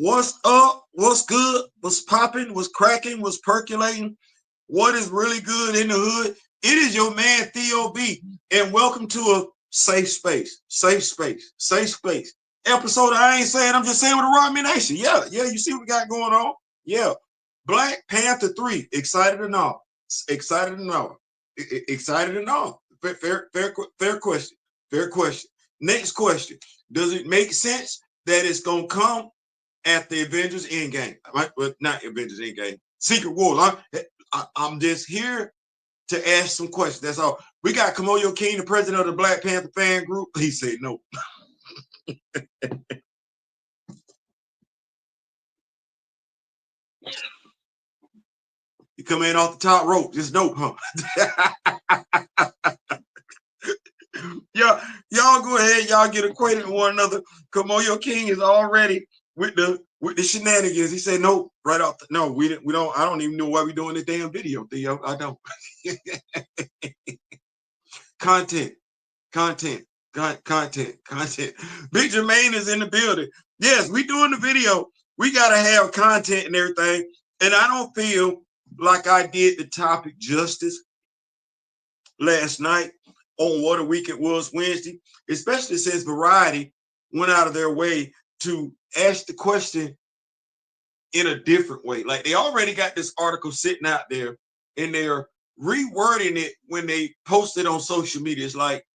What's up? What's good? What's popping? What's cracking? What's percolating? What is really good in the hood? It is your man Theo B, and welcome to a safe space, safe space, safe space episode. I ain't saying, I'm just saying with the Rodman Nation. Yeah, you see what we got going on? Yeah, Black Panther 3. Excited or not? Excited or not? Excited or not? Fair question. Fair question. Next question. Does it make sense that it's gonna come at the Avengers Endgame? Right? Well, not Avengers Endgame. Secret Wars. I'm just here to ask some questions. That's all. We got Kamoyo King, the president of the Black Panther fan group. He said no. You come in off the top rope. Just dope, huh? Y'all go ahead. Y'all get acquainted with one another. Kamoyo King is already with the shenanigans. He said no right off. No, we don't. I don't even know why we're doing this damn video, Theo. I don't. Content. Big Jermaine is in the building. Yes, we doing the video. We gotta have content and everything. And I don't feel like I did the topic justice last night on What a Week It Was Wednesday, especially since Variety went out of their way to ask the question in a different way. Like, they already got this article sitting out there and they're rewording it when they post it on social media. It's like,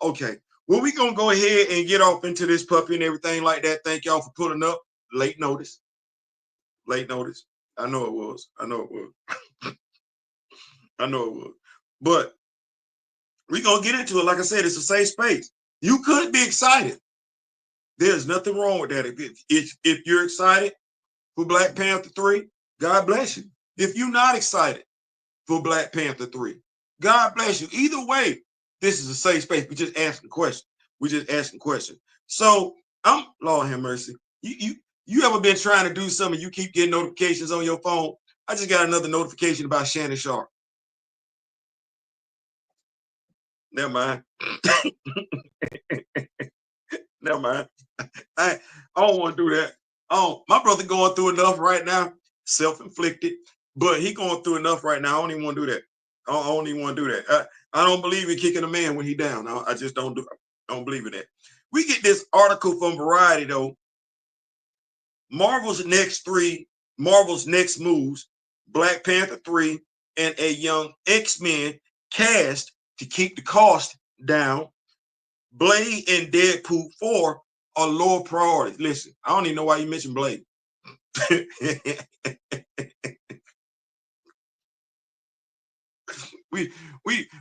okay, well, we're going to go ahead and get off into this puppy and everything like that. Thank y'all for pulling up. Late notice. I know it was. I know it was. But we're going to get into it. Like I said, it's a safe space. You could be excited. There's nothing wrong with that. If you're excited for Black Panther 3, God bless you. If you're not excited for Black Panther 3, God bless you. Either way, this is a safe space. We're just asking questions. So Lord have mercy. You ever been trying to do something, you keep getting notifications on your phone? I just got another notification about Shannon Sharp. Never mind. Never mind. I don't want to do that. Oh, my brother going through enough right now, self-inflicted, but he going through enough right now. I don't even want to do that. I don't even want to do that. I don't believe in kicking a man when he down. I just don't believe in that. We get this article from Variety though. Marvel's next moves, Black Panther 3 and a young X-Men cast to keep the cost down. Blade and Deadpool 4 are lower priorities. Listen, I don't even know why you mentioned Blade. We've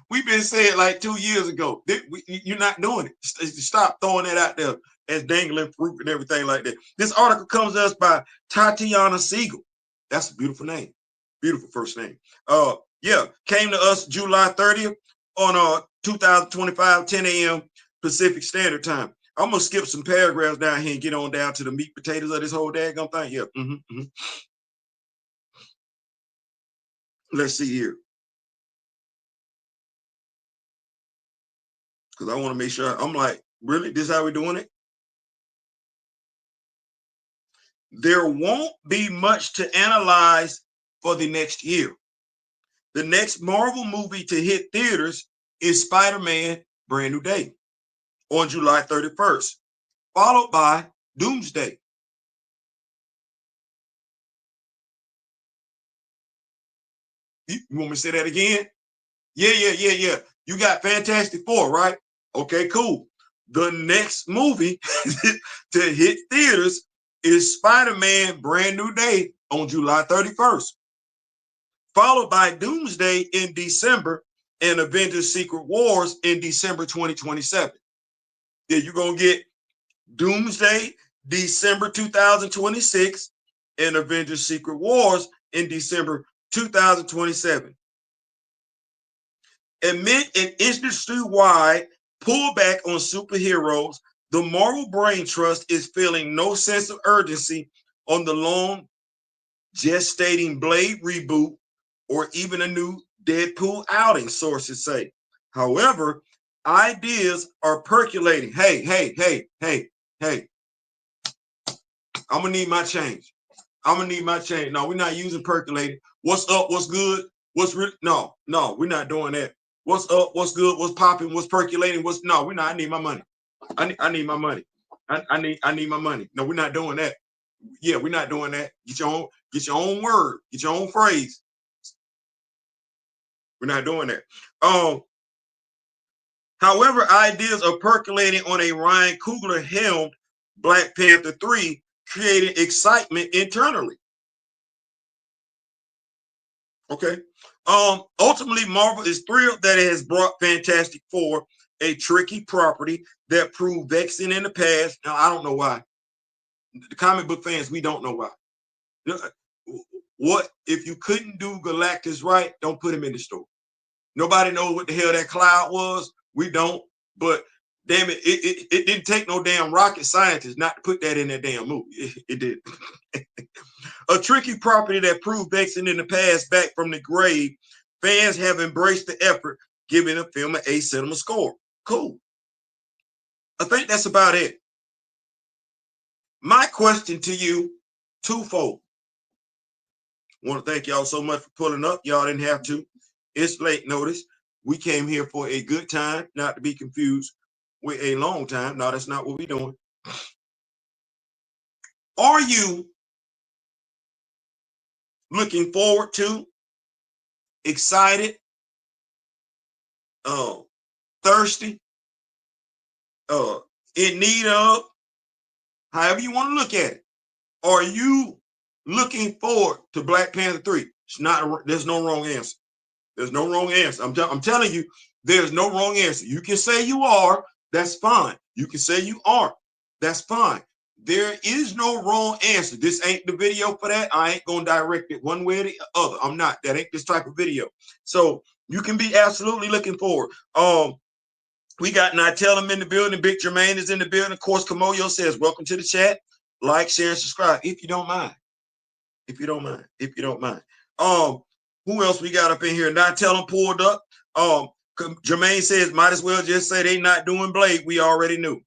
been saying like 2 years ago. You're not doing it. Stop throwing that out there as dangling fruit and everything like that. This article comes to us by Tatiana Siegel. That's a beautiful name. Beautiful first name. Came to us July 30th on 2025, 10 a.m. Pacific Standard Time. I'm gonna skip some paragraphs down here and get on down to the meat potatoes of this whole daggone thing. Yeah. Let's see here. Because I want to make sure. I'm like, really? This is how we're doing it? There won't be much to analyze for the next year. The next Marvel movie to hit theaters is Spider-Man Brand New Day on July 31st, followed by Doomsday. You want me to say that again? Yeah. You got Fantastic Four, right? Okay, cool. The next movie to hit theaters is Spider-Man Brand New Day on July 31st, followed by Doomsday in December and Avengers Secret Wars in December 2027. Yeah, you're going to get Doomsday December 2026 and Avengers Secret Wars in December 2027. Amid an industry-wide pullback on superheroes, the Marvel Brain Trust is feeling no sense of urgency on the long gestating Blade reboot or even a new Deadpool outing, sources say. However, ideas are percolating. Hey. I'm gonna need my change. I'm gonna need my change. No, we're not using percolating. What's up? What's good? What's real? No, we're not doing that. What's up? What's good? What's popping? What's percolating? No, we're not. I need my money. I need my money. I need my money. No, we're not doing that. Yeah, we're not doing that. Get your own word. Get your own phrase. We're not doing that. However, ideas are percolating on a Ryan Coogler helmed Black Panther 3, creating excitement internally. Okay. Ultimately, Marvel is thrilled that it has brought Fantastic Four, a tricky property that proved vexing in the past. Now, I don't know why. The comic book fans, we don't know why. What if you couldn't do Galactus right? Don't put him in the story. Nobody knows what the hell that cloud was. We don't. But damn it, it didn't take no damn rocket scientist not to put that in that damn movie. It did. A tricky property that proved vexing in the past back from the grave. Fans have embraced the effort, giving the film an A cinema score. Cool. I think that's about it. My question to you, twofold. I want to thank y'all so much for pulling up. Y'all didn't have to. It's late notice. We came here for a good time, not to be confused with a long time. No, that's not what we're doing. Are you looking forward to, excited, thirsty, in need of, however you want to look at it? Are you looking forward to Black Panther 3? It's not. There's no wrong answer. There's no wrong answer. I'm telling you, there's no wrong answer. You can say you are. That's fine. You can say you aren't. That's fine. There is no wrong answer. This ain't the video for that. I ain't gonna direct it one way or the other. I'm not. That ain't this type of video. So you can be absolutely looking forward. We got Nytelum in the building. Big Jermaine is in the building. Of course, Kamoyo says, welcome to the chat. Like, share, and subscribe if you don't mind. If you don't mind. If you don't mind. Who else we got up in here? Nytelum pulled up. Jermaine says, might as well just say they not doing Blade. We already knew.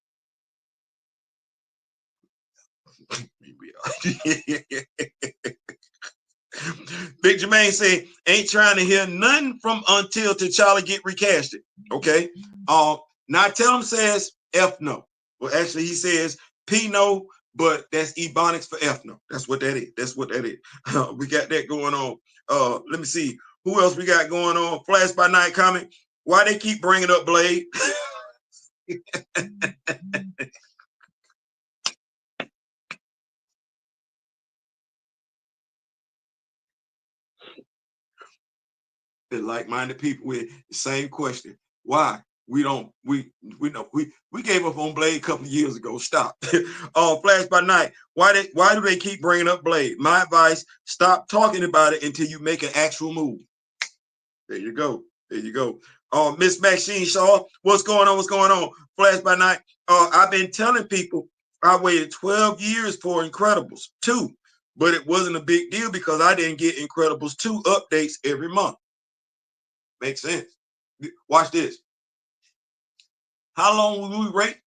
Big Jermaine said, ain't trying to hear nothing from until T'Challa get recasted. Okay. Nytelum says F no. Well, actually, he says P no, but that's Ebonics for F no. That's what that is. That's what that is. We got that going on. Let me see. Who else we got going on? Flash by Night comment. Why they keep bringing up Blade? They're like-minded people with the same question. Why? We know we gave up on Blade a couple of years ago. Stop. Flash by Night. Why do they keep bringing up Blade? My advice: stop talking about it until you make an actual move. There you go. There you go. Miss Maxine Shaw, what's going on? What's going on? Flash by Night. I've been telling people I waited 12 years for Incredibles 2, but it wasn't a big deal because I didn't get Incredibles 2 updates every month. Makes sense. Watch this. How long will we wait?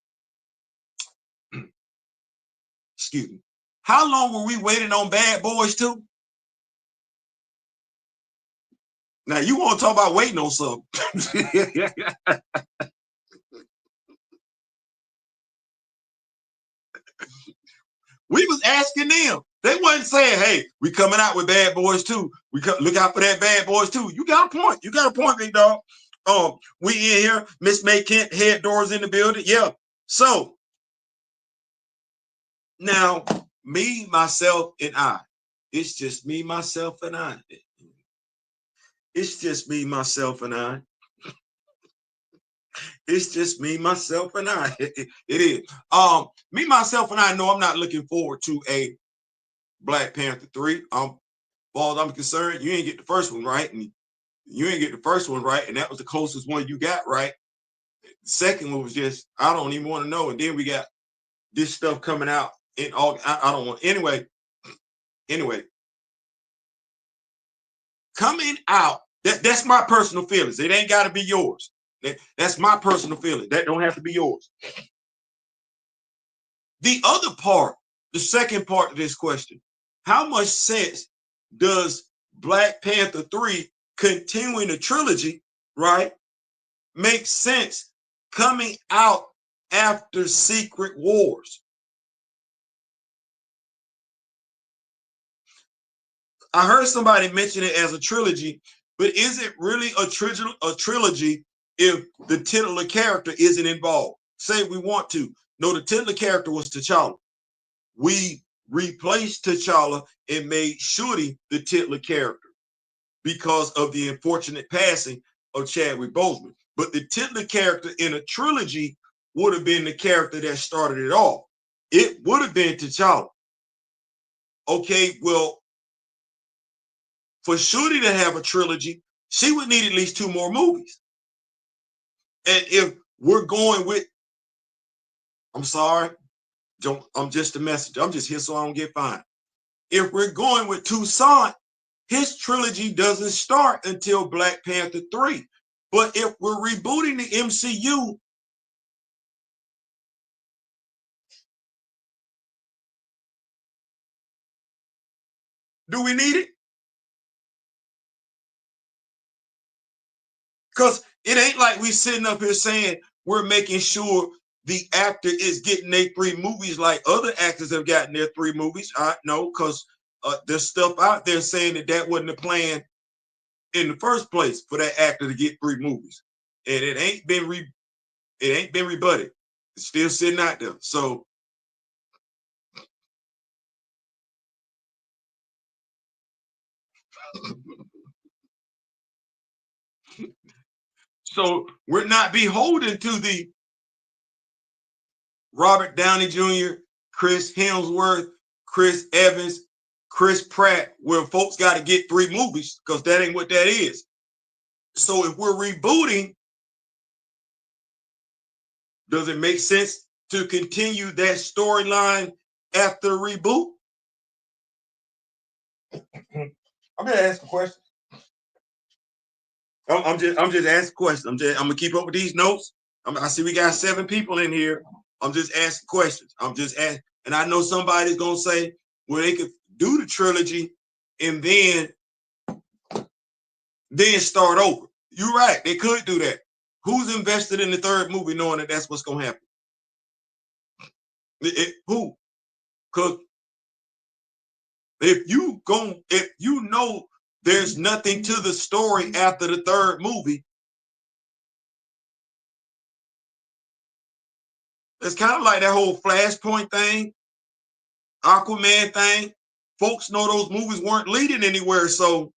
Excuse me. How long were we waiting on Bad Boys 2? Now you want to talk about waiting on something. We was asking them. They wasn't saying, hey, we coming out with Bad Boys 2. Look out for that Bad Boys 2. You got a point. You got a point, big dog. We in here. Miss May Kent, head doors in the building. Yeah. So now, me, myself, and I. It's just me, myself, and I. It's just me, myself, and I. It's just me, myself, and I. It is. Me, myself, and I know I'm not looking forward to a Black Panther 3. As far as I'm concerned, you ain't get the first one right, and you ain't get the first one right, and that was the closest one you got right. The second one was just, I don't even want to know. And then we got this stuff coming out in August. I don't want. Anyway, coming out. That's my personal feelings. It ain't got to be yours. That's my personal feeling. That don't have to be yours. The other part the second part of this question. How much sense does Black Panther 3 continuing the trilogy, right, make sense coming out after Secret Wars? I heard somebody mention it as a trilogy, but is it really a trilogy if the titular character isn't involved? Say we want to. No, the titular character was T'Challa. We replaced T'Challa and made Shuri the titular character because of the unfortunate passing of Chadwick Boseman. But the titular character in a trilogy would have been the character that started it off. It would have been T'Challa. Okay, well, for Shuri to have a trilogy, she would need at least 2 more movies. And if we're going with, I'm sorry, I'm just a messenger. I'm just here so I don't get fined. If we're going with Toussaint, his trilogy doesn't start until Black Panther 3. But if we're rebooting the MCU, do we need it? Because it ain't like we sitting up here saying we're making sure the actor is getting their 3 movies like other actors have gotten their 3 movies. No, because there's stuff out there saying that wasn't the plan in the first place for that actor to get 3 movies, and it ain't been rebutted. It's still sitting out there. So we're not beholden to the Robert Downey Jr., Chris Hemsworth, Chris Evans, Chris Pratt, where folks got to get 3 movies, because that ain't what that is. So if we're rebooting, does it make sense to continue that storyline after reboot? I'm gonna ask a question. I'm just asking questions. I'm gonna keep up with these notes. I see we got 7 people in here. I'm just asking questions. I'm just asking, and I know somebody's gonna say, well, they could do the trilogy and then start over. You're right. They could do that. Who's invested in the 3rd movie knowing that that's what's gonna happen? Who? Because if you know there's nothing to the story after the 3rd movie, it's kind of like that whole Flashpoint thing, Aquaman thing. Folks know those movies weren't leading anywhere, so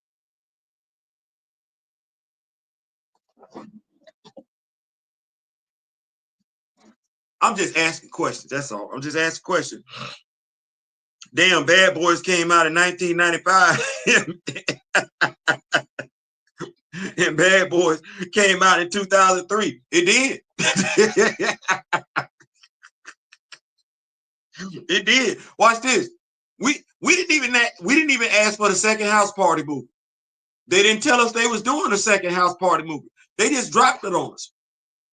I'm just asking questions. That's all. I'm just asking questions. Damn, Bad Boys came out in 1995. And Bad Boys came out in 2003. It did. It did. Watch this. We didn't even ask for the second House Party movie. They didn't tell us they was doing a second House Party movie. They just dropped it on us.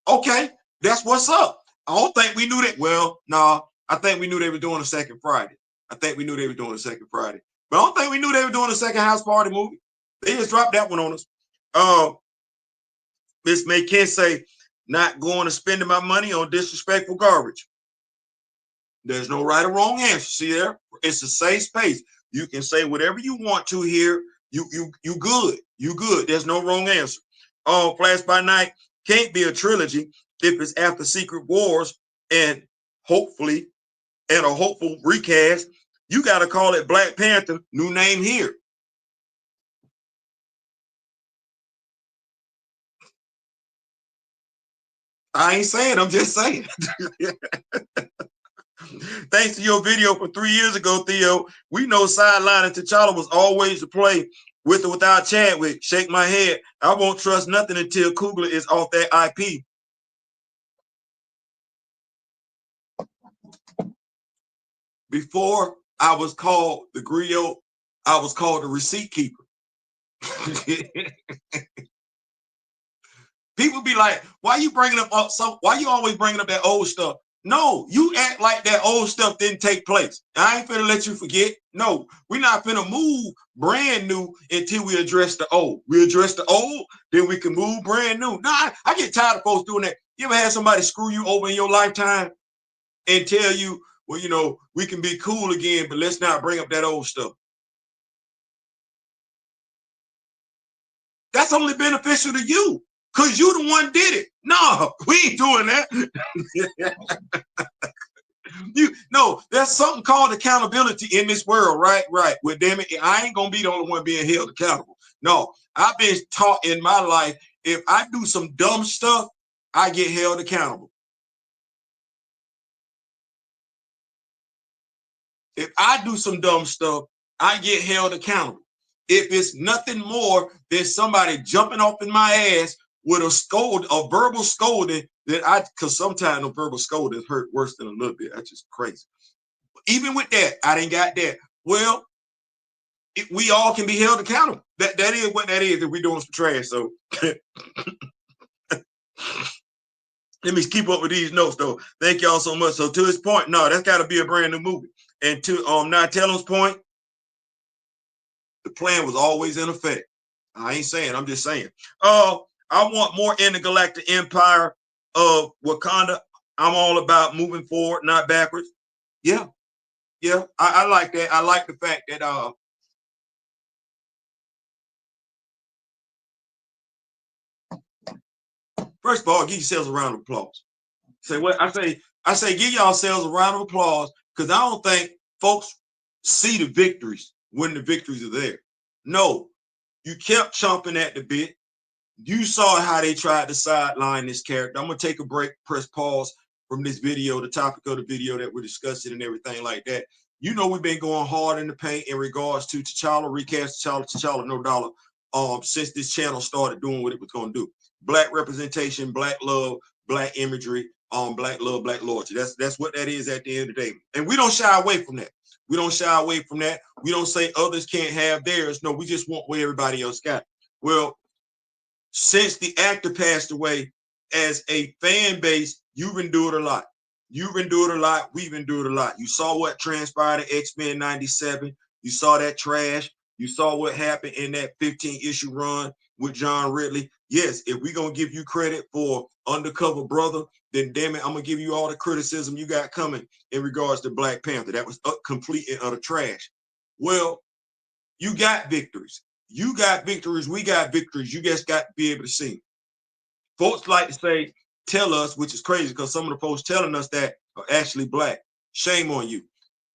Okay, that's what's up. I don't think we knew that. Well, no, I think we knew they were doing a second Friday. But I don't think we knew they were doing a second House Party movie. They just dropped that one on us. Miss May can't say, not going to spending my money on disrespectful garbage. There's no right or wrong answer. See there? It's a safe space. You can say whatever you want to here. You good. You good. There's no wrong answer. Flash by Night can't be a trilogy if it's after Secret Wars and hopefully and a hopeful recast. You got to call it Black Panther, new name here. I ain't saying, I'm just saying. Thanks to your video from 3 years ago, Theo, we know sidelining T'Challa was always the play, with or without Chadwick. Shake my head. I won't trust nothing until Coogler is off that IP. Before I was called the griot, I was called the receipt keeper. People be like, why you bringing up why you always bringing up that old stuff? No, you act like that old stuff didn't take place. I ain't finna let you forget. No, we're not finna move brand new until we address the old. We address the old, then we can move brand new. Nah, I get tired of folks doing that. You ever had somebody screw you over in your lifetime and tell you, well, you know, we can be cool again, but let's not bring up that old stuff? That's only beneficial to you because you the one did it. No, we ain't doing that. No, there's something called accountability in this world, right? Right. Well, damn it, I ain't gonna be the only one being held accountable. No, I've been taught in my life, if I do some dumb stuff, I get held accountable. If I do some dumb stuff, I get held accountable. If it's nothing more than somebody jumping off in my ass with a verbal scolding, because sometimes a verbal scolding hurt worse than a little bit. That's just crazy. Even with that, I didn't got that. Well, we all can be held accountable. That is what that is if we're doing some trash. So let me keep up with these notes, though. Thank y'all so much. So to his point, no, that's got to be a brand new movie. And to Natello's point, the plan was always in effect. I ain't saying, I'm just saying. I want more intergalactic empire of Wakanda. I'm all about moving forward, not backwards. Yeah, yeah, I like that. I like the fact that first of all, give yourselves a round of applause. Say what I say, give yourselves a round of applause, because I don't think folks see the victories when the victories are there. No, you kept chomping at the bit. You saw how they tried to sideline this character. I'm gonna take a break, press pause from this video, the topic of the video that we're discussing and everything like that. You know, we've been going hard in the paint in regards to T'Challa, recast T'Challa, no dollar. Since this channel started doing what it was gonna do. Black representation, black love, black imagery, black love, black loyalty. That's what that is at the end of the day. And we don't shy away from that. We don't shy away from that. We don't say others can't have theirs. No, we just want what everybody else got. Well, since the actor passed away, as a fan base, you've endured a lot. You've endured a lot. We've endured a lot. You saw what transpired in X-Men 97. You saw that trash. You saw what happened in that 15-issue run with John Ridley. Yes, if we're going to give you credit for Undercover Brother, then damn it, I'm going to give you all the criticism you got coming in regards to Black Panther. That was complete and utter trash. Well, you got victories. You got victories. We got victories. You just got to be able to see. Folks like to say, tell us, which is crazy because some of the folks telling us that are actually black. Shame on you.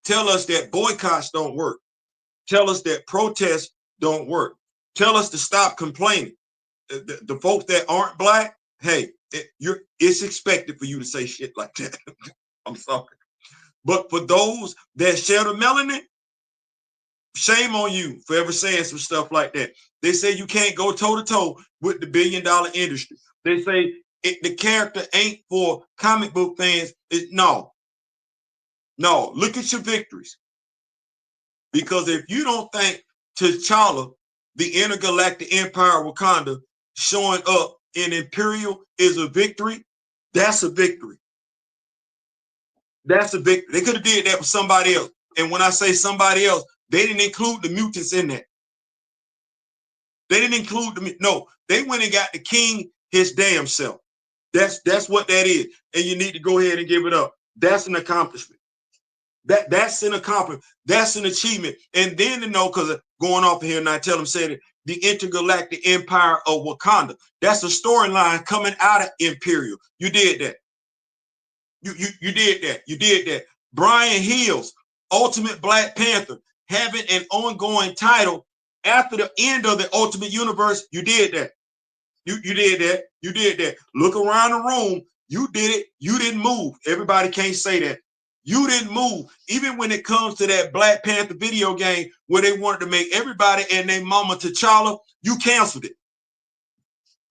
Tell us that boycotts don't work. Tell us that protests don't work. Tell us to stop complaining. The folks that aren't black, hey, it's expected for you to say shit like that. I'm sorry. But for those that share the melanin, shame on you for ever saying some stuff like that. They say you can't go toe-to-toe with the billion-dollar industry. They say the character ain't for comic book fans. No. Look at your victories. Because if you don't think T'Challa, the intergalactic empire of Wakanda, showing up in Imperial is a victory, that's a victory. That's a victory. They could have did that for somebody else. And when I say somebody else, they didn't include the mutants in that. They didn't include the no. They went and got the king his damn self. That's what that is. And you need to go ahead and give it up. That's an accomplishment. That's an accomplishment. That's an achievement. And then to know, because going off of here, and I tell them, said it, the intergalactic empire of Wakanda. That's a storyline coming out of Imperial. You did that. You did that. You did that. Brian Hill's Ultimate Black Panther having an ongoing title after the end of the Ultimate Universe. You did that. You did that. You did that. Look around the room. You did it. You didn't move. Everybody can't say that. You didn't move. Even when it comes to that Black Panther video game where they wanted to make everybody and their mama T'Challa, you canceled it.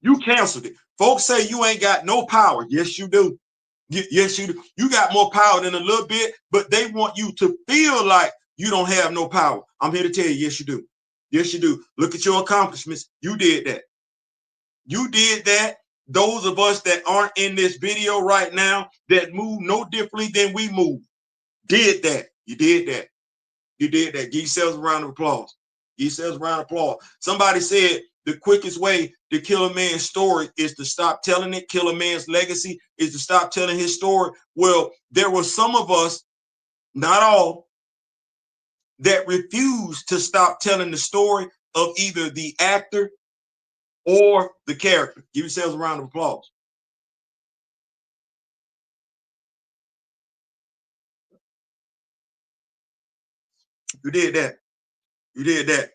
You canceled it. Folks say you ain't got no power. Yes, you do. Yes, you do. You got more power than a little bit, but they want you to feel like you don't have no power. I'm here to tell you, yes, you do. Yes, you do. Look at your accomplishments. You did that. You did that. those of us that aren't in this video right now that move no differently than we move did that. You did that. You did that. Give yourselves a round of applause. Give yourselves a round of applause. Somebody said the quickest way to kill a man's story is to stop telling it. Kill a man's legacy is to stop telling his story. Well, there were some of us, not all, that refused to stop telling the story of either the actor or the character. Give yourselves a round of applause. You did that. You did that.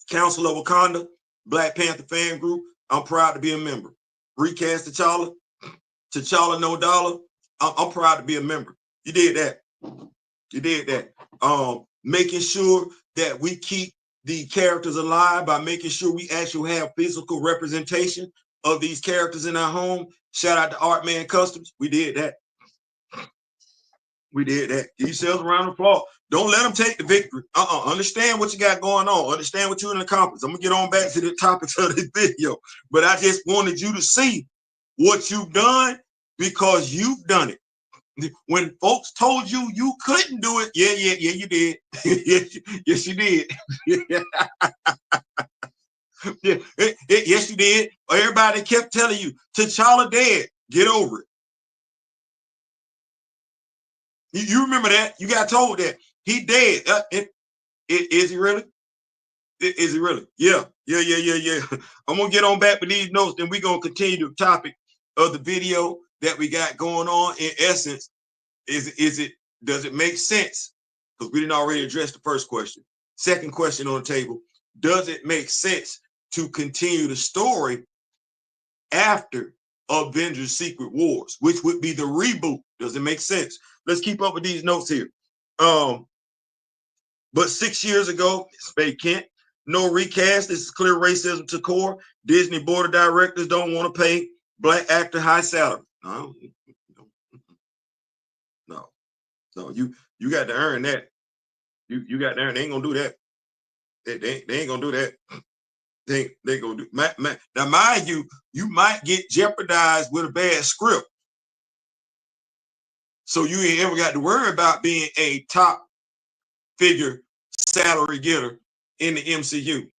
Council of Wakanda, Black Panther fan group. I'm proud to be a member. Recast T'Challa, T'Challa No Dollar. I'm proud to be a member. You did that. You did that. Making sure that we keep the characters alive by making sure we actually have physical representation of these characters in our home. Shout out to Artman Customs. We did that. We did that. Give yourselves a round of applause. Don't let them take the victory. Understand what you got going on. Understand what you're in accomplish. I'm gonna get on back to the topics of this video, but I just wanted you to see what you've done because you've done it. When folks told you you couldn't do it, yeah, you did. Yes, you did. Yes, you did. Everybody kept telling you, T'Challa dead. Get over it. You remember that? You got told that he dead. Is he really? Is he really? Yeah. I'm gonna get on back with these notes, and we're gonna continue the topic of the video that we got going on. In essence, does it make sense? Because we didn't already address the first question. Second question on the table: does it make sense to continue the story after Avengers Secret Wars, which would be the reboot? Does it make sense? Let's keep up with these notes here. But 6 years ago, Spade Kent, no recast. This is clear racism to core. Disney board of directors don't want to pay black actor high salary. No. You got to earn that. You got to earn. They ain't gonna do that. They ain't gonna do that. They gonna do. Now, mind you, you might get jeopardized with a bad script. So you ain't ever got to worry about being a top figure salary getter in the MCU.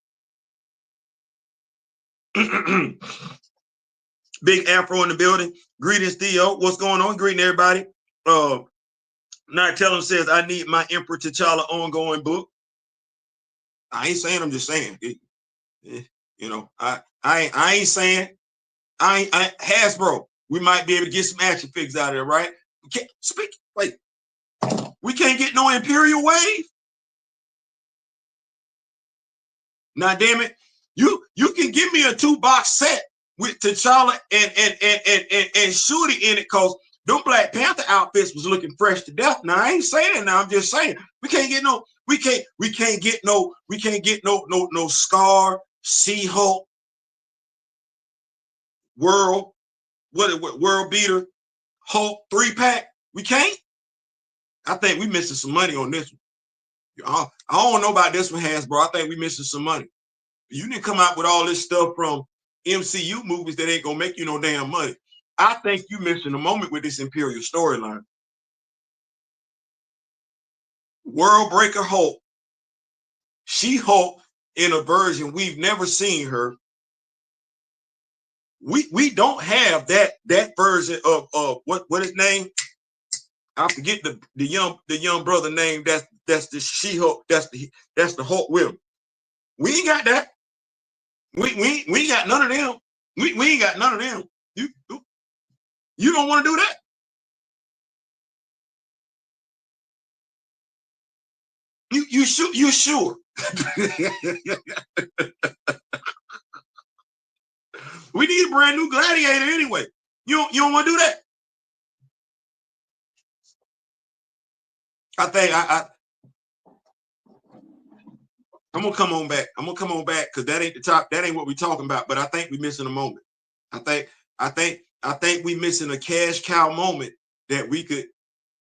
Big Afro in the building. Greetings, Theo. What's going on? Greeting everybody. Not telling says I need my Emperor T'Challa ongoing book. I ain't saying. I'm just saying. I ain't saying. I Hasbro. We might be able to get some action figures out of there, right? We can't speak. Wait. We can't get no Imperial Wave. Now, damn it, you can give me a 2-box set with T'Challa and Shooty in it, because them Black Panther outfits was looking fresh to death. Now, I ain't saying now, I'm just saying we can't get no Scar, She-Hulk, World Beater, Hulk 3-pack. We can't. I think we missing some money on this one. I don't know about this one, Hasbro. I think we missing some money. You didn't come out with all this stuff from MCU movies that ain't gonna make you no damn money. I think you missing a moment with this Imperial storyline. World Breaker Hulk, She-Hulk in a version we've never seen her. We don't have that version of what his name? I forget the young brother name. That's the She-Hulk. That's the Hulk with him. We ain't got that. We ain't got none of them. We ain't got none of them. You don't want to do that. You sure? We need a brand new Gladiator anyway. You don't want to do that. I think I'm gonna come on back. I'm gonna come on back because that ain't the top. That ain't what we're talking about. But I think we're missing a moment. I think we're missing a cash cow moment that we could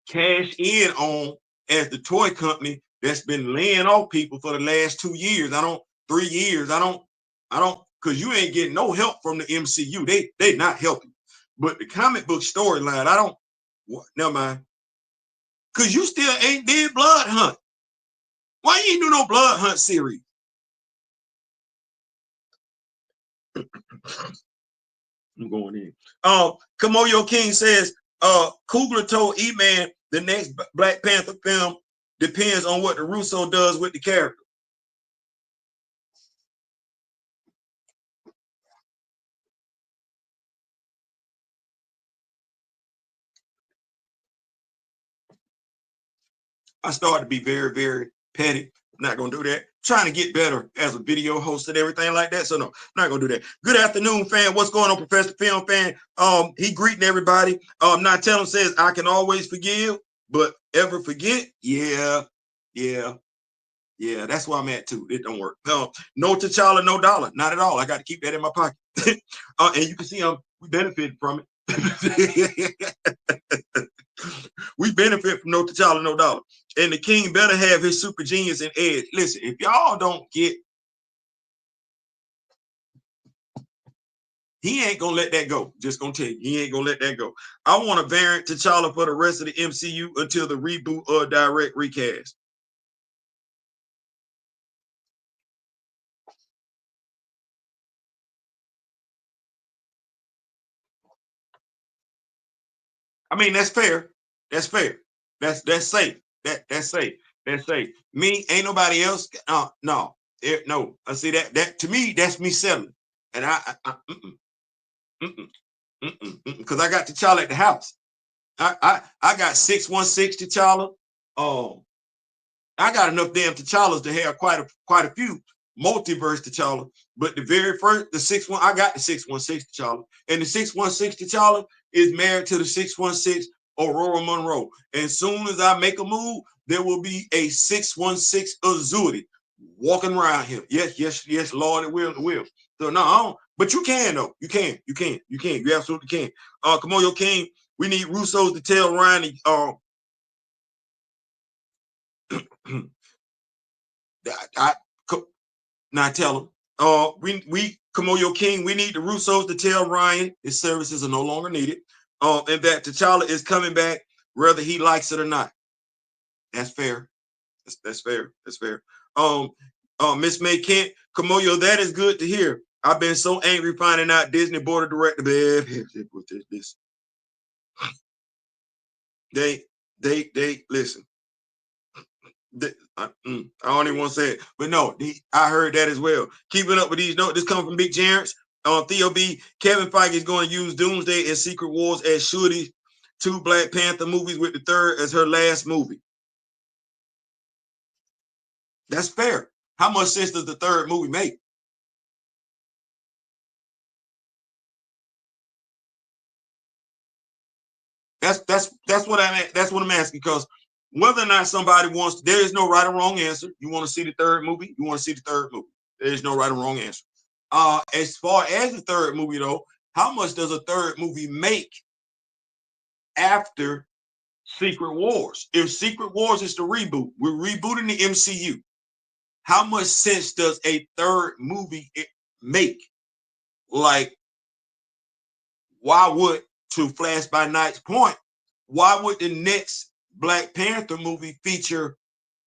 cash in on as the toy company that's been laying off people for the last 2 years. 3 years. I don't because you ain't getting no help from the MCU. They not helping. But the comic book storyline, I don't. Never mind. Because you still ain't did Blood Hunt. Why you ain't do no Blood Hunt series? I'm going in. Kamoyo King says, Coogler told E-Man the next Black Panther film depends on what the Russo does with the character. I started to be very, very petty. I'm not going to do that. I'm trying to get better as a video host and everything like that. So no, I'm not going to do that. Good afternoon, fan. What's going on, Professor Film fan? He greeting everybody. Not telling says, I can always forgive, but ever forget? Yeah. That's where I'm at too. It don't work. No T'Challa, no dollar. Not at all. I got to keep that in my pocket. And you can see we benefit from it. We benefit from no T'Challa, no dollar. And the king better have his super genius and edge. Listen, if y'all don't get, he ain't gonna let that go. Just gonna tell you, he ain't gonna let that go. I want a variant T'Challa for the rest of the MCU until the reboot or direct recast. I mean, that's fair. That's fair. That's safe. That's safe. That's safe. Me, ain't nobody else. No. I see that to me, that's me settling. And because I got T'Challa at the house. I got 616 T'Challa. I got enough damn T'Challas to have quite a few multiverse T'Challa. But the very first, I got the 616 T'Challa, and the 616 T'Challa is married to the 616 Aurora Monroe. And soon as I make a move, there will be a 616 Azuri walking around here. Yes, Lord, it will. So no, I don't, but you can though. You can. You absolutely can. Kamoyo King, we need Russo's to tell Ryan. Now tell him. We Kamoyo King, we need the Russos to tell Ryan his services are no longer needed. And that T'Challa is coming back, whether he likes it or not. That's fair. That's fair. That's fair. Miss May Kent, Kamoyo, that is good to hear. I've been so angry finding out Disney board of directors. They listen. I don't even want to say it, but no, I heard that as well. Keeping up with these notes. This coming from Big Jarrett. Theo B. Kevin Feige is going to use Doomsday and Secret Wars as Shuri, 2 Black Panther movies with the third as her last movie. That's fair. How much sense does the third movie make? That's what I'm asking, because whether or not somebody wants, there is no right or wrong answer. You want to see the third movie? You want to see the third movie. There is no right or wrong answer. As far as the third movie, though, how much does a third movie make after Secret Wars? If Secret Wars is the reboot, we're rebooting the MCU. How much sense does a third movie make? Like, why would, to Flash by Night's point, why would the next Black Panther movie feature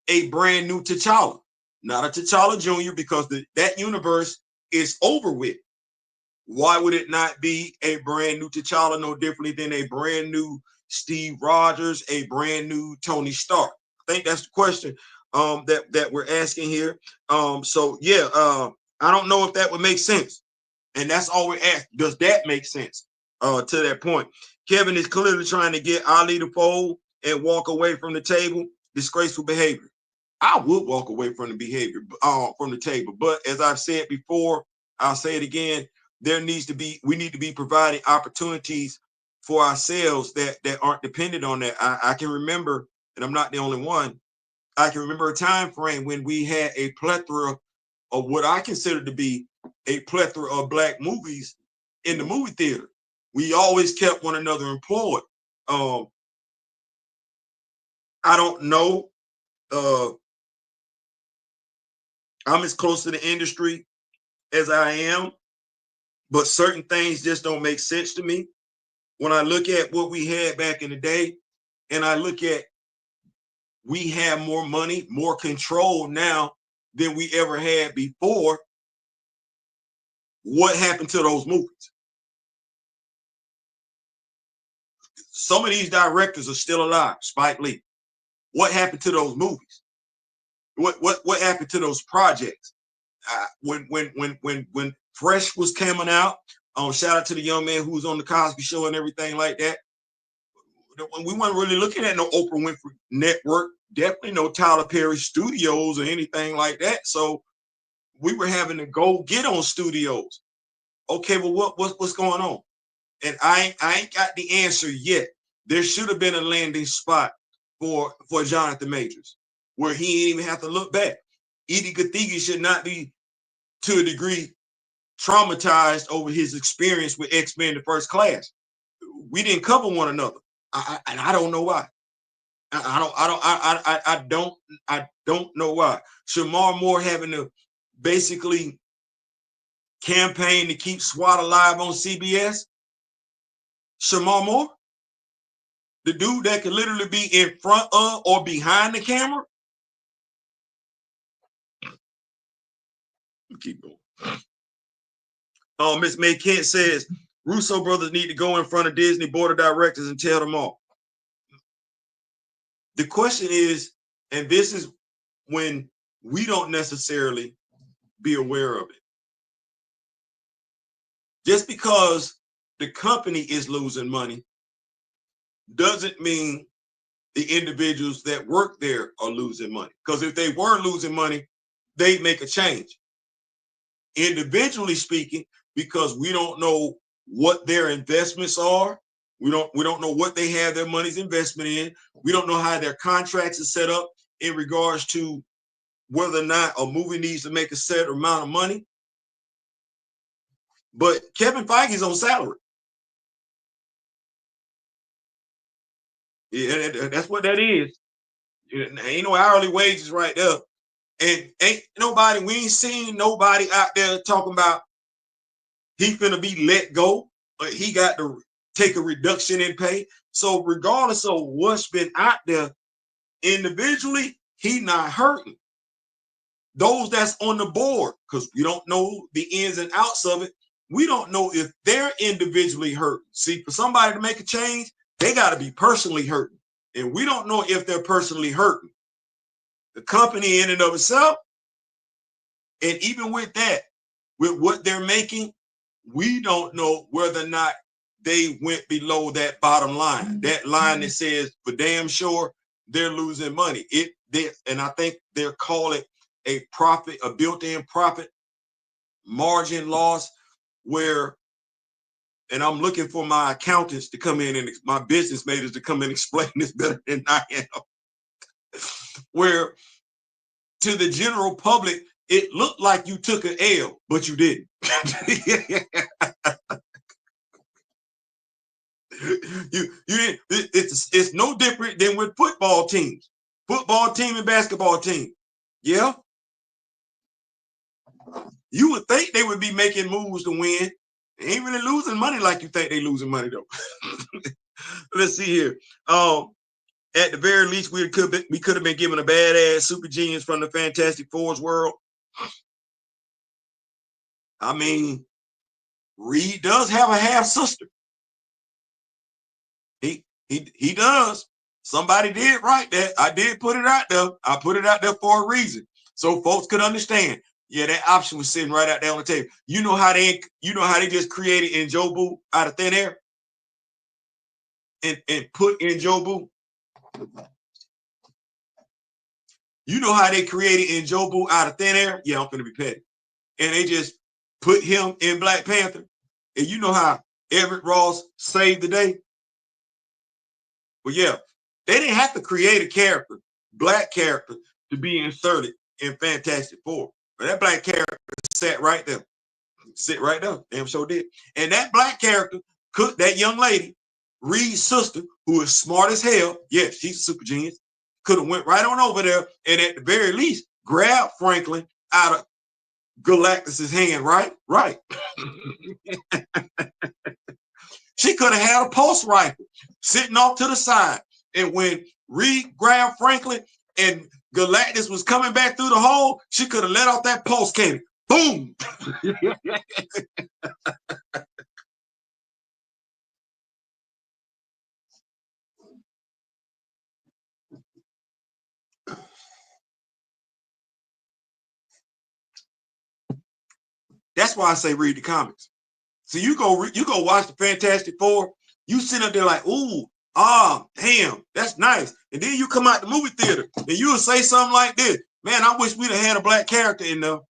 a brand new T'Challa? Not a T'Challa Jr., because that universe is over with. Why would it not be a brand new T'Challa, no differently than a brand new Steve Rogers, a brand new Tony Stark? I think that's the question that we're asking here. So yeah, I don't know if that would make sense. And that's all we're asking. Does that make sense? To that point. Kevin is clearly trying to get Ali to fold and walk away from the table. Disgraceful behavior. I would walk away from the behavior, from the table. But as I've said before, I'll say it again, we need to be providing opportunities for ourselves that aren't dependent on that. I can remember, and I'm not the only one, I can remember a time frame when we had a plethora of what I consider to be a plethora of Black movies in the movie theater. We always kept one another employed. I don't know. I'm as close to the industry as I am. but certain things just don't make sense to me. When I look at what we had back in the day, and I look at we have more money, more control now than we ever had before. What happened to those movies? Some of these directors are still alive. Spike Lee. What happened to those movies? What happened to those projects? When Fresh was coming out, shout out to the young man who was on the Cosby Show and everything like that. We weren't really looking at no Oprah Winfrey Network, definitely no Tyler Perry Studios or anything like that. So we were having to go get on studios. Okay, well, what's going on? And I ain't got the answer yet. There should have been a landing spot for Jonathan Majors where he didn't even have to look back. Edie Gathegi should not be, to a degree, traumatized over his experience with X-Men: The First Class. We didn't cover one another, and I don't know why. I don't know why. Shamar Moore having to basically campaign to keep SWAT alive on CBS. Shamar Moore, the dude that could literally be in front of or behind the camera. Keep going. Miss May Kent says Russo brothers need to go in front of Disney board of directors and tell them all. The question is, and this is when we don't necessarily be aware of it. Just because the company is losing money doesn't mean the individuals that work there are losing money. Because if they were losing money, they'd make a change. Individually speaking, because we don't know what their investments are. We don't know what they have their money's investment in. We don't know how their contracts are set up in regards to whether or not a movie needs to make a set amount of money. But Kevin Feige's on salary. Yeah, that's what that is. Ain't no hourly wages right there. And ain't nobody, we ain't seen nobody out there talking about he finna be let go, but he got to take a reduction in pay. So regardless of what's been out there, individually, he not hurting. Those that's on the board, because we don't know the ins and outs of it, we don't know if they're individually hurting. See, for somebody to make a change, they got to be personally hurting. And we don't know if they're personally hurting. The company in and of itself, and even with that, with what they're making, we don't know whether or not they went below that bottom line, that line that says for damn sure they're losing money. And I think they're calling a profit, a built-in profit margin loss, where, and I'm looking for my accountants to come in and my business majors to come in and explain this better than I am, where to the general public, it looked like you took an L, but you didn't. You didn't. It's no different than with football teams, football team and basketball team. Yeah, you would think they would be making moves to win. They ain't really losing money like you think they losing money though. Let's see here. At the very least, we could have been given a badass super genius from the Fantastic Four's world. I mean, Reed does have a half sister. He does. Somebody did write that. I did put it out there. I put it out there for a reason, so folks could understand. Yeah, that option was sitting right out there on the table. You know how they just created Njobu out of thin air and put Njobu. You know how they created Njobu out of thin air? Yeah, I'm gonna be petty. And they just put him in Black Panther. And you know how Everett Ross saved the day? Well, yeah, they didn't have to create a character, black character, to be inserted in Fantastic Four. But that black character sat right there. Sit right there. Damn sure did. And that black character, that young lady, Reed's sister, who is smart as hell, yeah, she's a super genius, could have went right on over there and at the very least grabbed Franklin out of Galactus's hand, right? Right. She could have had a pulse rifle sitting off to the side. And when Reed grabbed Franklin and Galactus was coming back through the hole, she could have let off that pulse cannon. Boom. That's why I say read the comics. So you go watch the Fantastic Four. You sit up there like, ooh, damn, that's nice. And then you come out the movie theater and you will say something like this. Man, I wish we'd have had a black character in there.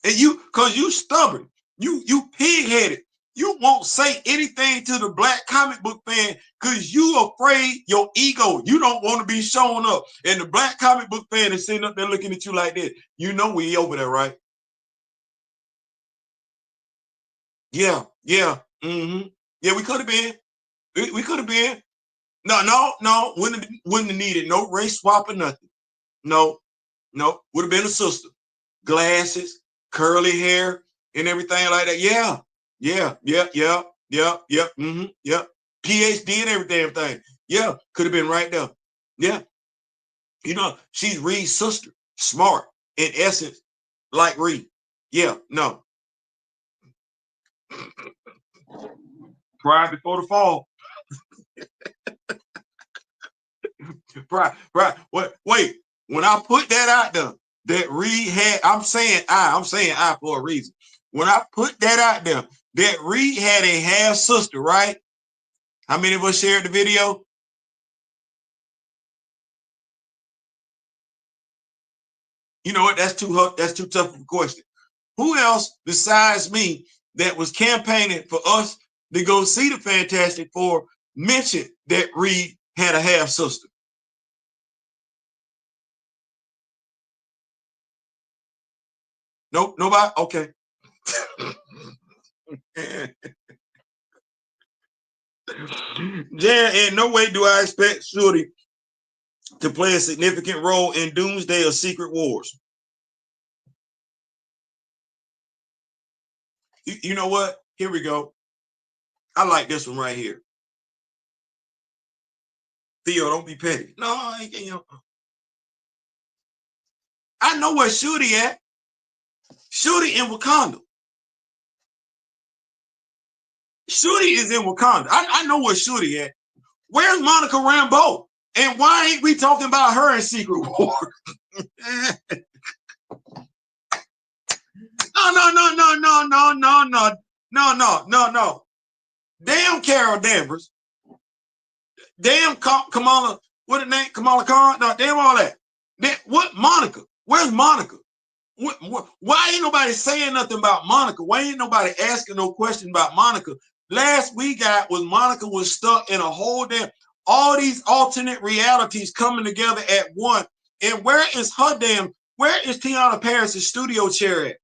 And cause you stubborn, you pig-headed. You won't say anything to the black comic book fan because you afraid your ego. You don't want to be showing up. And the black comic book fan is sitting up there looking at you like this. You know we over there, right? Yeah. Mm-hmm. Yeah, we could have been. We could have been. No. Wouldn't have needed no race swap or nothing. No. Would have been a sister. Glasses, curly hair, and everything like that. Yeah. Mm-hmm. Yeah. PhD and everything. Yeah. Could have been right there. Yeah. You know, she's Reed's sister. Smart. In essence, like Reed. Yeah. No. Pride before the fall. Pride. Wait. When I put that out there, that Reed had, I'm saying I for a reason. When I put that out there, that Reed had a half sister, right? How many of us shared the video? You know what? That's too tough of a question. Who else besides me that was campaigning for us to go see the Fantastic Four mentioned that Reed had a half sister? Nope, nobody. Okay. Jan, in no way do I expect Shorty to play a significant role in Doomsday or Secret Wars. You know what? Here we go. I like this one right here. Theo, don't be petty. No, I know where Shorty at. Shorty in Wakanda. Shorty is in Wakanda. I know where Shorty at. Where's Monica Rambeau? And why ain't we talking about her in Secret War? No. Damn Carol Danvers. Damn Kamala. What the name? Kamala Khan. No, damn all that. What Monica? Where's Monica? Why ain't nobody saying nothing about Monica? Why ain't nobody asking no question about Monica? Last we got was Monica was stuck in a whole damn, all these alternate realities coming together at one. And where is Tiana Paris's studio chair at?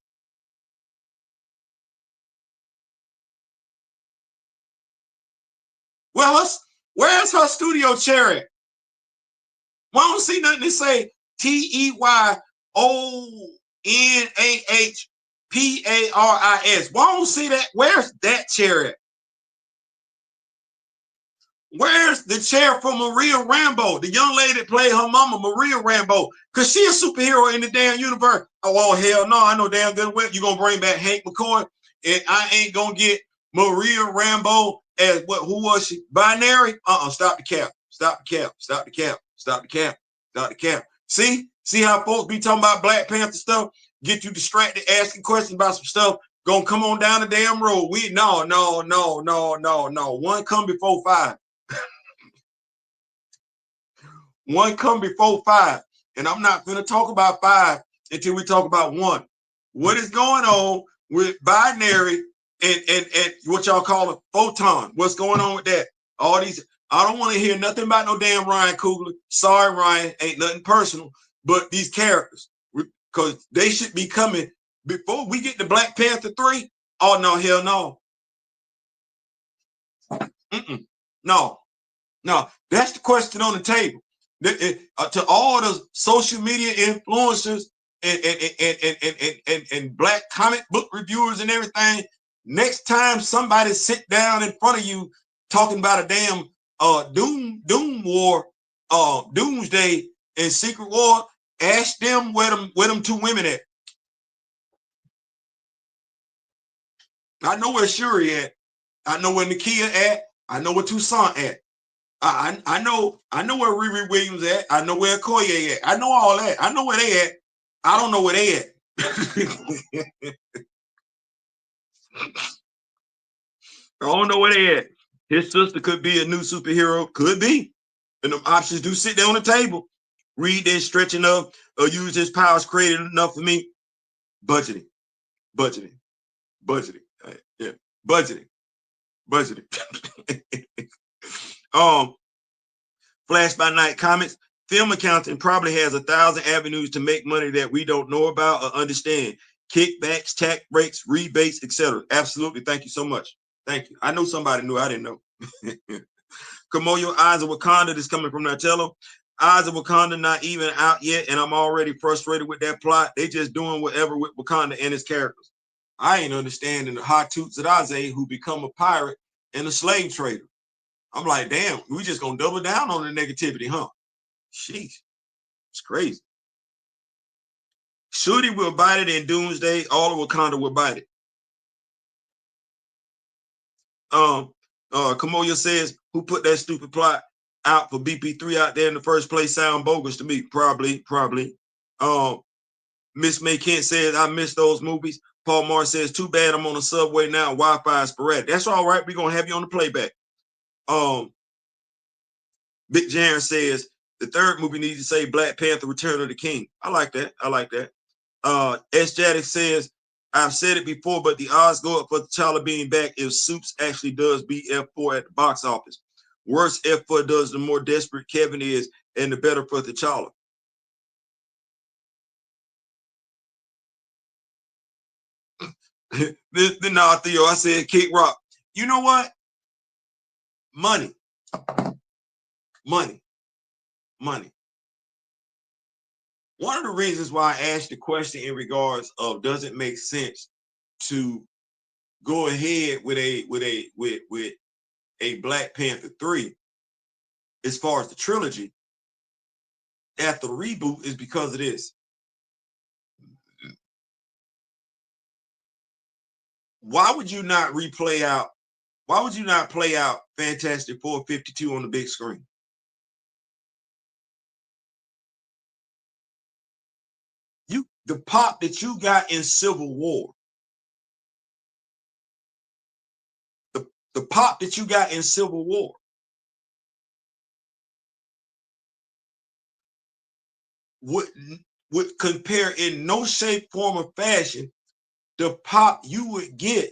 Well, where's her studio chair at? Why don't see nothing to say TEYONAHPARIS? Why don't see that? Where's that chair at? Where's the chair for Maria Rambeau, the young lady that played her mama, Maria Rambeau? Because she a superhero in the damn universe. Oh, hell no, I know damn good well you're going to bring back Hank McCoy, and I ain't going to get Maria Rambeau as what? Who was she? Binary? Stop the cap. See how folks be talking about Black Panther stuff? Get you distracted asking questions about some stuff. Gonna come on down the damn road. No. One come before five. One come before five. And I'm not going to talk about five until we talk about one. What is going on with binary and what y'all call a photon? What's going on with that? All these, I don't want to hear nothing about no damn Ryan Coogler. Sorry, Ryan, ain't nothing personal, but these characters, because they should be coming before we get to Black Panther 3. Oh, no, hell no. No, that's the question on the table. To all the social media influencers and black comic book reviewers and everything, next time somebody sit down in front of you talking about a damn doom war, doomsday and secret war, ask them where them two women at. I know where Shuri at. I know where Nakia at. I know where Toussaint at. I know where Riri Williams at. I know where Koye at. I know all that. I know where they at. I don't know where they at. I don't know where they at. His sister could be a new superhero. Could be. And the options do sit there on the table. Reed didn't stretch enough or use his powers created enough for me. Budgeting. Budgeting. Budgeting. Yeah. Budgeting. Budgeting. Flash by Night comments. Film accounting probably has 1,000 avenues to make money that we don't know about or understand. Kickbacks, tax breaks, rebates, etc. Absolutely. Thank you so much. Thank you. I know somebody knew. I didn't know. Kamoyo, Eyes of Wakanda is coming from Natello. Eyes of Wakanda not even out yet, and I'm already frustrated with that plot. They just doing whatever with Wakanda and his characters. I ain't understanding the hot toots at Aze who become a pirate and a slave trader. I'm like, damn, we just gonna double down on the negativity, huh? Sheesh, it's crazy. Shuri will bite it in Doomsday. All of Wakanda will bite it. Kamoya says, who put that stupid plot out for BP3 out there in the first place? Sound bogus to me. Probably. Miss May Kent says, I miss those movies. Paul Moore says, too bad I'm on the subway now. Wi-Fi is sporadic. That's all right. We're gonna have you on the playback. Big Jaren says, the third movie needs to say Black Panther, Return of the King. I like that. S. Jaddick says, I've said it before, but the odds go up for T'Challa being back if Supes actually does beat F4 at the box office. Worse F4 does, the more desperate Kevin is, and the better for T'Challa. Nah, Theo, I said Kid Rock. You know what? Money. One of the reasons why I asked the question in regards of does it make sense to go ahead with a Black Panther 3 as far as the trilogy after the reboot is because of this. Why would you not play out Fantastic Four 52 on the big screen? The pop that you got in Civil War, the pop that you got in Civil War would compare in no shape, form, or fashion the pop you would get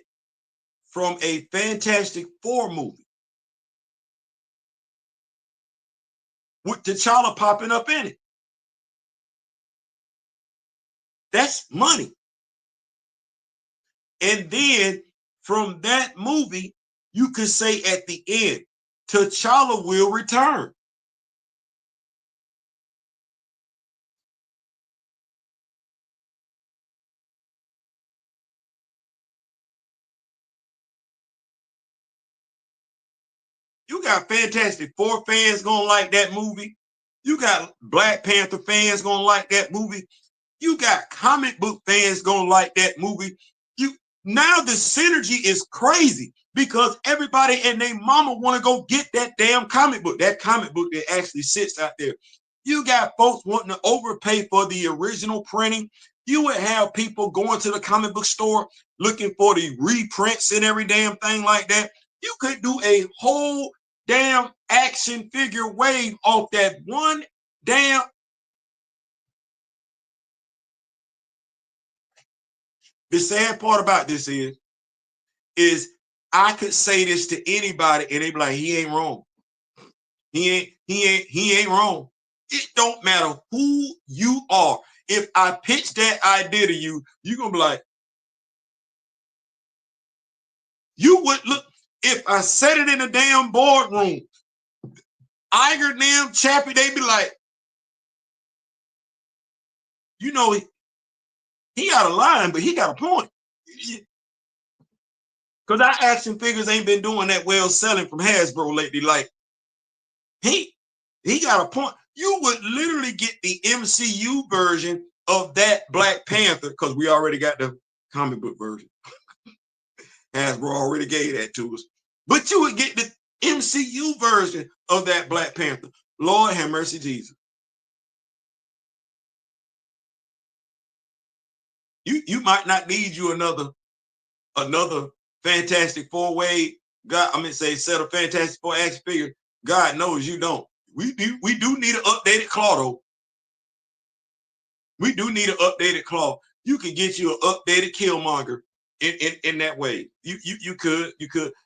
from a Fantastic Four movie with T'Challa popping up in it. That's money. And then from that movie, you could say at the end, T'Challa will return. You got Fantastic Four fans gonna like that movie. You got Black Panther fans gonna like that movie. You got comic book fans gonna like that movie. Now the synergy is crazy because everybody and their mama want to go get that damn comic book. That comic book that actually sits out there. You got folks wanting to overpay for the original printing. You would have people going to the comic book store looking for the reprints and every damn thing like that. You could do a whole damn action figure wave off that one damn. The sad part about this is I could say this to anybody and they be like, he ain't wrong. He ain't wrong. It don't matter who you are. If I pitch that idea to you, you're gonna be like, you would look, if I said it in a damn boardroom, Iger, damn Chappie, they be like, You know, he got a line, but he got a point. Because our action figures ain't been doing that well selling from Hasbro lately. Like, he got a point. You would literally get the MCU version of that Black Panther, because we already got the comic book version. Hasbro already gave that to us. But you would get the MCU version of that Black Panther. Lord have mercy, Jesus. You might not need you another Fantastic Four-way, God, I'm gonna say set of Fantastic Four action figure. God knows you don't. We do need an updated claw though. We do need an updated claw. You can get you an updated Killmonger in that way. You could,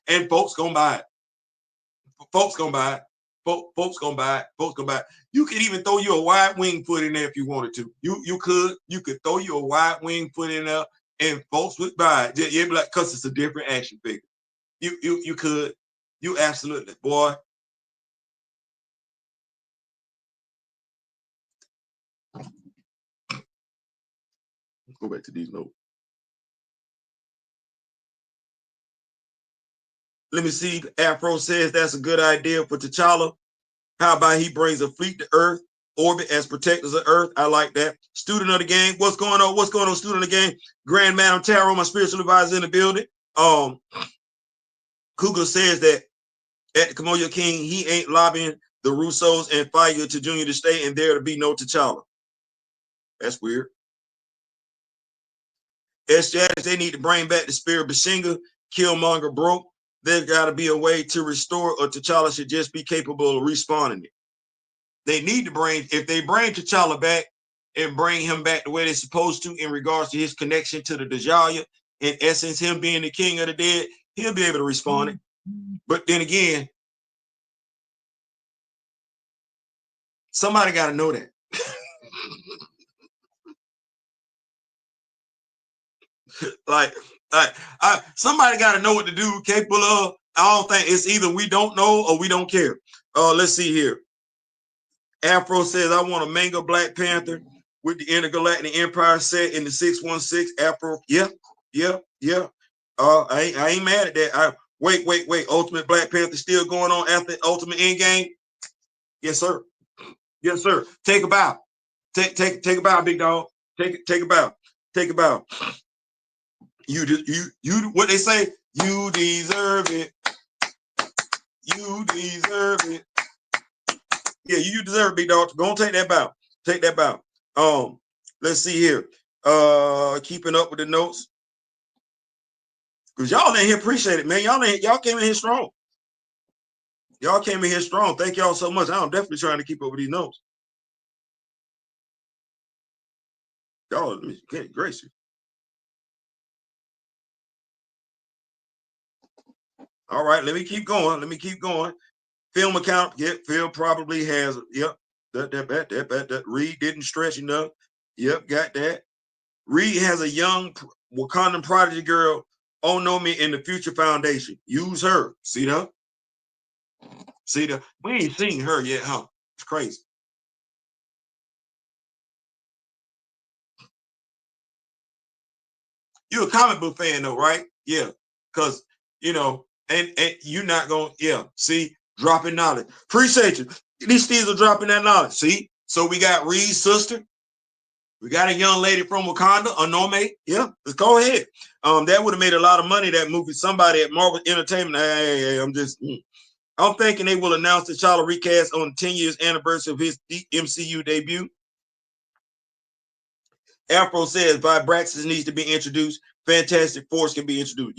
and folks gonna buy it. Folks gonna buy it. Folks gonna buy it. Folks gonna buy it. You could even throw you a wide wing foot in there if you wanted to. You could throw you a wide wing foot in there, and folks would buy it. You'd be like, cause it's a different action figure. You could. You absolutely, boy. Let's go back to these notes. Let me see. Afro says that's a good idea for T'Challa. How about he brings a fleet to Earth, orbit as protectors of Earth? I like that. Student of the game. What's going on? What's going on, student of the game? Grand Madam Tarot, my spiritual advisor in the building. Cougar says that at the Kamoyo King, he ain't lobbying the Russos and Fire to Junior to stay, and there to be no T'Challa. That's weird. S-Jadis, they need to bring back the spirit of Bashinga. Killmonger broke. There's got to be a way to restore, or T'Challa should just be capable of respawning it. They need to bring, if they bring T'Challa back and bring him back the way they're supposed to in regards to his connection to the Dajjal, in essence, him being the king of the dead, he'll be able to respawn it. But then again, somebody got to know that. like somebody got to know what the dude capable of. I don't think it's either we don't know or we don't care. Let's see here. Afro says, I want a manga Black Panther with the Intergalactic Empire set in the 616. Afro, yeah. I ain't mad at that. Wait. Ultimate Black Panther still going on after Ultimate Endgame? Yes, sir. Yes, sir. Take a bow. Take a bow, big dog. Take a bow. Take a bow. You what they say? You deserve it. You deserve it. Yeah, you deserve it, big dog. Go and take that bow. Take that bow. Let's see here. Keeping up with the notes. Because y'all in here appreciate it, man. Y'all came in here strong. Y'all came in here strong. Thank y'all so much. I'm definitely trying to keep up with these notes. Y'all, get gracious. All right, let me keep going. Film account. Yep, Phil probably has. Yep. That Reed didn't stretch enough. Yep, got that. Reed has a young Wakandan prodigy girl, Onomi in the Future Foundation. Use her. See that? See that? We ain't seen her yet, huh? It's crazy. You're a comic book fan though, right? Yeah. Because, and you're not going, yeah. See, dropping knowledge. Appreciate you. These things are dropping that knowledge. See? So we got Reed's sister. We got a young lady from Wakanda, Onome. Yeah, let's go ahead. That would have made a lot of money, that movie. Somebody at Marvel Entertainment. Hey, I'm thinking they will announce the T'Challa recast on the 10 years anniversary of his MCU debut. Afro says Vibraxis needs to be introduced. Fantastic Force can be introduced.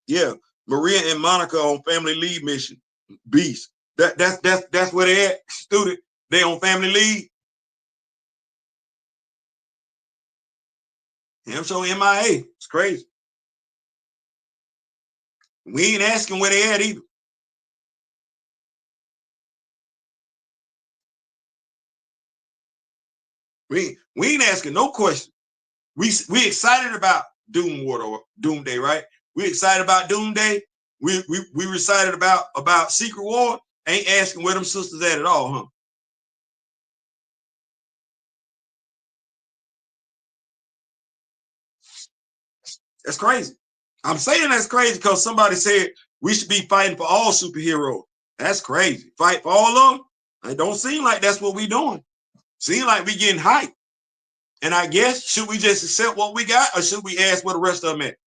Yeah. Maria and Monica on family leave mission. Beast. That's where they at. Student. They on family leave. I'm showing MIA. It's crazy. We ain't asking where they at either. We ain't asking no question. We excited about Doomday, right? We excited about Doomday. We excited about Secret War. Ain't asking where them sisters at all, huh? That's crazy. I'm saying that's crazy because somebody said we should be fighting for all superheroes. That's crazy. Fight for all of them? It don't seem like that's what we doing. Seem like we getting hyped. And I guess, should we just accept what we got, or should we ask where the rest of them at?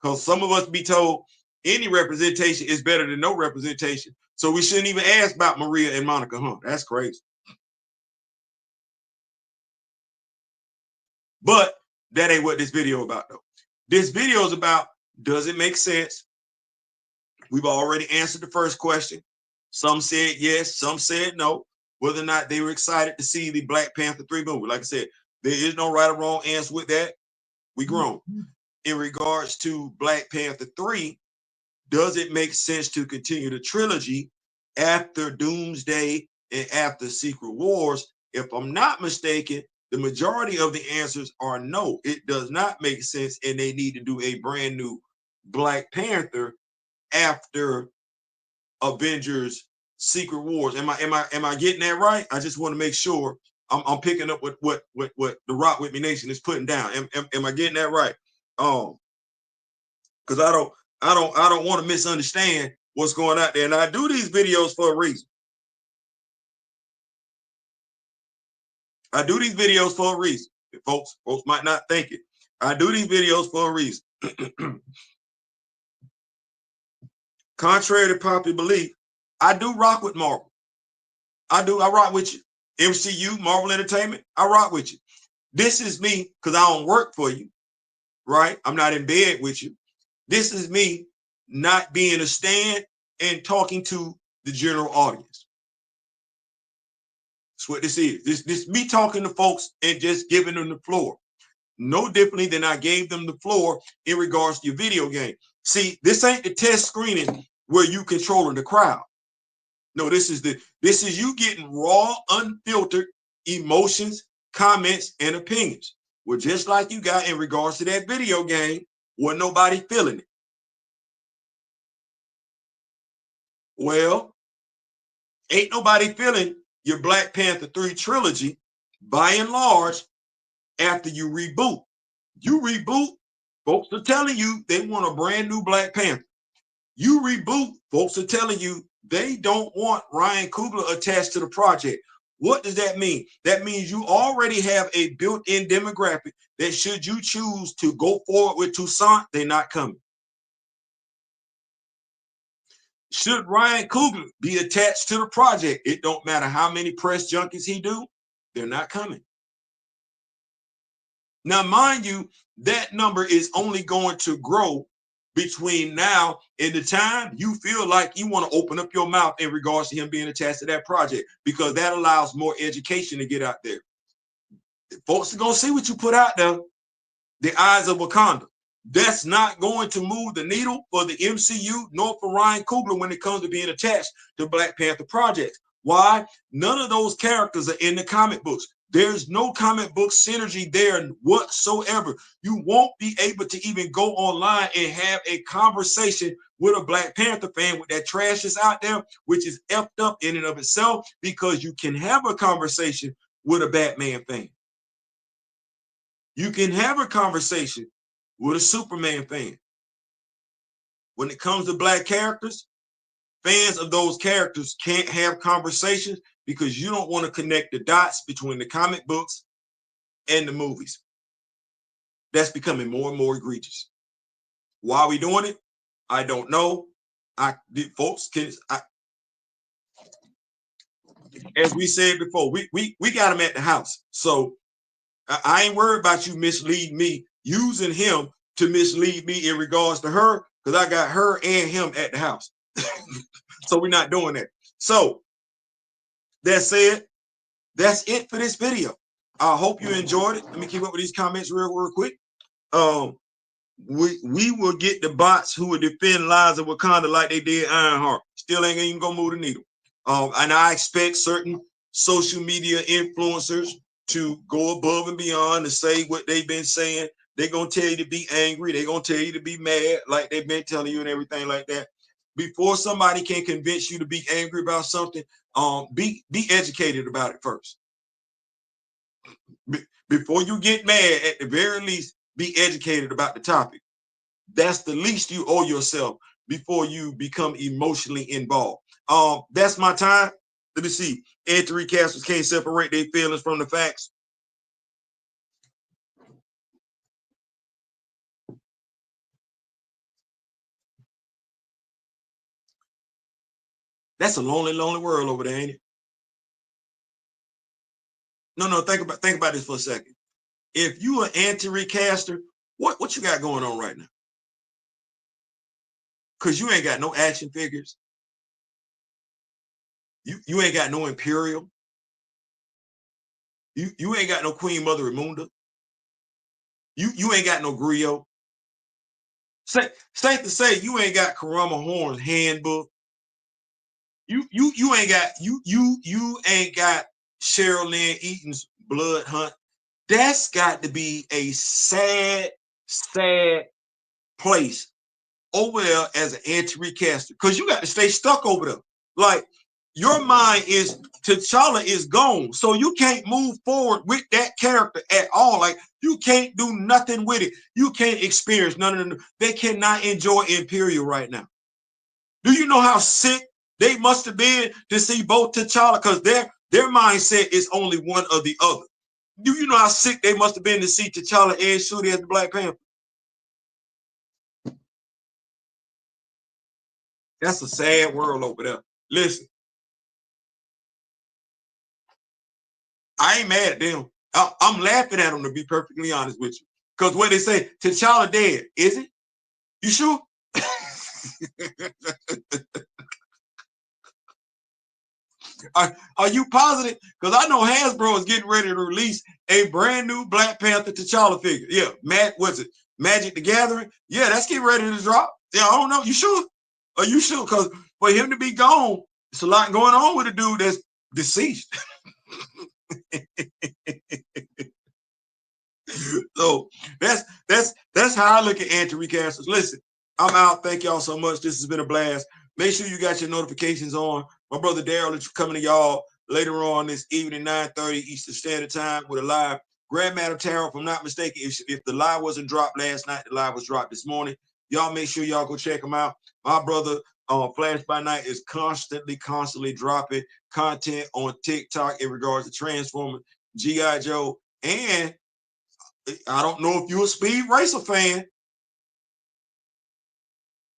Because some of us be told any representation is better than no representation. So we shouldn't even ask about Maria and Monica, huh? That's crazy. But that ain't what this video about, though. This video is about, does it make sense? We've already answered the first question. Some said yes, some said no. Whether or not they were excited to see the Black Panther 3 movie. Like I said, there is no right or wrong answer with that. We grown. In regards to Black Panther 3, does it make sense to continue the trilogy after Doomsday and after Secret Wars? If I'm not mistaken, the majority of the answers are no. It does not make sense, and they need to do a brand new Black Panther after Avengers Secret Wars. Am I getting that right? I just want to make sure I'm picking up what the Rock With Me Nation is putting down. Am I getting that right? Because I don't want to misunderstand what's going out there. And I do these videos for a reason. I do these videos for a reason. Folks might not think it. I do these videos for a reason. Contrary to popular belief, I do rock with Marvel. I rock with you. MCU, Marvel Entertainment, I rock with you. This is me because I don't work for you, right? I'm not in bed with you. This is me not being a stand and talking to the general audience. That's what this is. This me talking to folks and just giving them the floor. No differently than I gave them the floor in regards to your video game. See, this ain't the test screening where you controlling the crowd. No, this is you getting raw, unfiltered emotions, comments, and opinions. Well, just like you got in regards to that video game, wasn't nobody feeling it. Well, ain't nobody feeling your Black Panther 3 trilogy by and large after you reboot. You reboot, folks are telling you they want a brand new Black Panther. You reboot, folks are telling you they don't want Ryan Coogler attached to the project. What does that mean? That means you already have a built-in demographic that should you choose to go forward with Toussaint, they're not coming. Should Ryan Coogler be attached to the project, it don't matter how many press junkies he do, they're not coming. Now, mind you, that number is only going to grow between now and the time you feel like you want to open up your mouth in regards to him being attached to that project, because that allows more education to get out there. Folks are going to see what you put out there, the eyes of Wakanda. That's not going to move the needle for the MCU nor for Ryan Coogler when it comes to being attached to Black Panther projects. Why? None of those characters are in the comic books. There's no comic book synergy there whatsoever. You won't be able to even go online and have a conversation with a Black Panther fan with that trash is out there, which is effed up in and of itself, because you can have a conversation with a Batman fan. You can have a conversation with a Superman fan. When it comes to Black characters, fans of those characters can't have conversations because you don't want to connect the dots between the comic books and the movies. That's becoming more and more egregious. Why are we doing it? I don't know. As we said before, we got him at the house. So I ain't worried about you misleading me, using him to mislead me in regards to her, because I got her and him at the house. So we're not doing that. So that said, that's it for this video. I hope you enjoyed it. Let me keep up with these comments real quick. We will get the bots who will defend lives of Wakanda like they did Ironheart. Still ain't even gonna move the needle. And I expect certain social media influencers to go above and beyond to say what they've been saying. They're gonna tell you to be angry. They're gonna tell you to be mad, like they've been telling you and everything like that. Before somebody can convince you to be angry about something, be educated about it first. Before you get mad, at the very least, be educated about the topic. That's the least you owe yourself before you become emotionally involved. That's my time. Let me see. Anti-recasters can't separate their feelings from the facts. That's a lonely, lonely world over there, ain't it? No, think about this for a second. If you an anti-recaster, what you got going on right now? Because you ain't got no action figures. You ain't got no Imperial. You ain't got no Queen Mother Ramunda. You ain't got no Griot. Safe to say, you ain't got Karama Horn's handbook. You ain't got Cheryl Lynn Eaton's Blood Hunt. That's got to be a sad place over there as an anti-recaster, because you got to stay stuck over there. Like, your mind is, T'Challa is gone, so you can't move forward with that character at all. Like, you can't do nothing with it. You can't experience none of them. They cannot enjoy Imperial right now. Do you know how sick they must have been to see both T'Challa? Because their mindset is only one or the other. Do you know how sick they must have been to see T'Challa and Shuri as the Black Panther? That's a sad world over there. Listen, I ain't mad at them. I'm laughing at them, to be perfectly honest with you. Because what they say, T'Challa dead, is it? You sure? Are you positive? Because I know Hasbro is getting ready to release a brand new Black Panther T'Challa figure. Yeah, what's it? Magic the Gathering? Yeah, that's getting ready to drop. Yeah, I don't know. You sure? Are you sure? Because for him to be gone, it's a lot going on with a dude that's deceased. So that's how I look at anti-recasters. Listen, I'm out. Thank y'all so much. This has been a blast. Make sure you got your notifications on. My brother Daryl is coming to y'all later on this evening, 9:30 Eastern Standard Time, with a live Grandmaster Tarot. If I'm not mistaken, if the live wasn't dropped last night, the live was dropped this morning. Y'all make sure y'all go check him out. My brother Flash by Night is constantly dropping content on TikTok in regards to Transformers, G.I. Joe, and I don't know if you're a Speed Racer fan.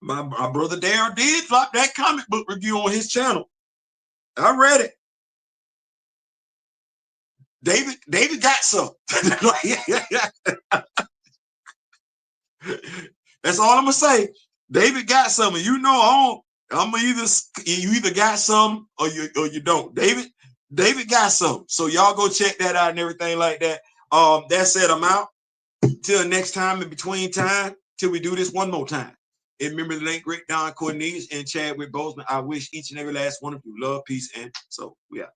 My brother Darren did drop that comic book review on his channel. I read it. David got some. That's all I'm gonna say. David got some, and you know, you either got some or you don't. David got some. So y'all go check that out and everything like that. That said, I'm out. Till next time, in between time, till we do this one more time. And remember the late great Don Cornelius and Chadwick Boseman. I wish each and every last one of you love, peace, and so we out.